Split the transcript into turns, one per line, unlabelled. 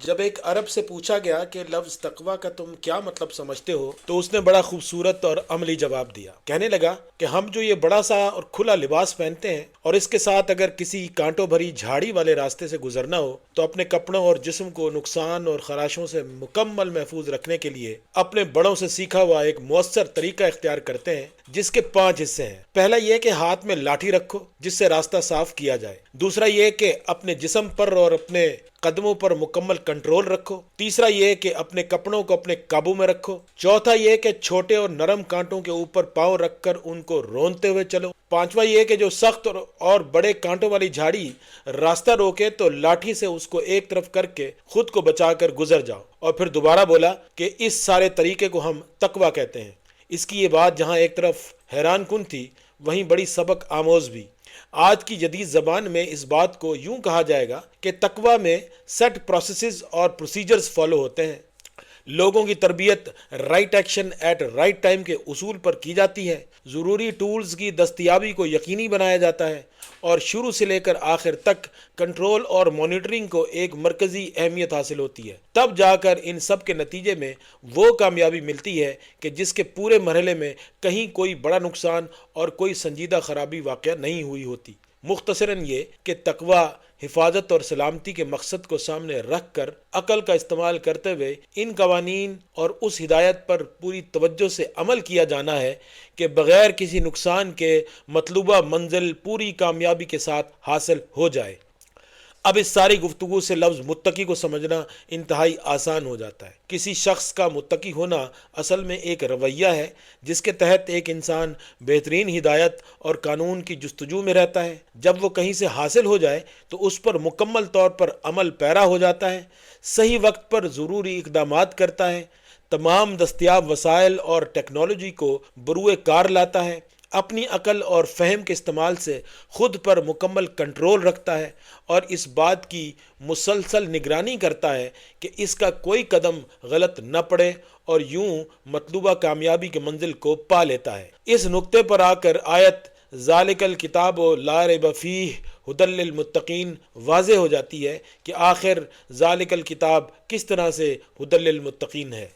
جب ایک عرب سے پوچھا گیا کہ لفظ تقوی کا تم کیا مطلب سمجھتے ہو تو اس نے بڑا خوبصورت اور عملی جواب دیا۔ کہنے لگا کہ ہم جو یہ بڑا سا اور کھلا لباس پہنتے ہیں اور اس کے ساتھ اگر کسی کانٹوں بھری جھاڑی والے راستے سے گزرنا ہو تو اپنے کپڑوں اور جسم کو نقصان اور خراشوں سے مکمل محفوظ رکھنے کے لیے اپنے بڑوں سے سیکھا ہوا ایک مؤثر طریقہ اختیار کرتے ہیں جس کے 5 حصے ہیں۔ پہلا یہ کہ ہاتھ میں لاٹھی رکھو جس سے راستہ صاف کیا جائے۔ دوسرا یہ کہ اپنے جسم پر اور اپنے قدموں پر مکمل کنٹرول رکھو۔ تیسرا یہ کہ اپنے کپڑوں کو اپنے قابو میں رکھو۔ چوتھا یہ کہ چھوٹے اور نرم کانٹوں کے اوپر پاؤں رکھ کر ان کو رونتے ہوئے چلو۔ پانچواں یہ کہ جو سخت اور بڑے کانٹوں والی جھاڑی راستہ روکے تو لاٹھی سے اس کو ایک طرف کر کے خود کو بچا کر گزر جاؤ۔ اور پھر دوبارہ بولا کہ اس سارے طریقے کو ہم تقویٰ کہتے ہیں۔ اس کی یہ بات جہاں ایک طرف حیران کن تھی وہیں بڑی سبق آموز بھی۔ آج کی جدید زبان میں اس بات کو یوں کہا جائے گا کہ تقویٰ میں سیٹ پروسیسز اور پروسیجرز فالو ہوتے ہیں۔ لوگوں کی تربیت right action at right time کے اصول پر کی جاتی ہے۔ ضروری ٹولز کی دستیابی کو یقینی بنایا جاتا ہے اور شروع سے لے کر آخر تک کنٹرول اور مانیٹرنگ کو ایک مرکزی اہمیت حاصل ہوتی ہے۔ تب جا کر ان سب کے نتیجے میں وہ کامیابی ملتی ہے کہ جس کے پورے مرحلے میں کہیں کوئی بڑا نقصان اور کوئی سنجیدہ خرابی واقع نہیں ہوئی ہوتی۔ مختصراً یہ کہ تقویٰ حفاظت اور سلامتی کے مقصد کو سامنے رکھ کر عقل کا استعمال کرتے ہوئے ان قوانین اور اس ہدایت پر پوری توجہ سے عمل کیا جانا ہے کہ بغیر کسی نقصان کے مطلوبہ منزل پوری کامیابی کے ساتھ حاصل ہو جائے۔ اب اس ساری گفتگو سے لفظ متقی کو سمجھنا انتہائی آسان ہو جاتا ہے۔ کسی شخص کا متقی ہونا اصل میں ایک رویہ ہے جس کے تحت ایک انسان بہترین ہدایت اور قانون کی جستجو میں رہتا ہے۔ جب وہ کہیں سے حاصل ہو جائے تو اس پر مکمل طور پر عمل پیرا ہو جاتا ہے، صحیح وقت پر ضروری اقدامات کرتا ہے، تمام دستیاب وسائل اور ٹیکنالوجی کو بروئے کار لاتا ہے، اپنی عقل اور فہم کے استعمال سے خود پر مکمل کنٹرول رکھتا ہے اور اس بات کی مسلسل نگرانی کرتا ہے کہ اس کا کوئی قدم غلط نہ پڑے اور یوں مطلوبہ کامیابی کے منزل کو پا لیتا ہے۔ اس نقطے پر آ کر آیت ذالک الکتاب لا ریب فیہ ھدی للمتقین واضح ہو جاتی ہے کہ آخر ذالک الکتاب کس طرح سے ھدی للمتقین ہے۔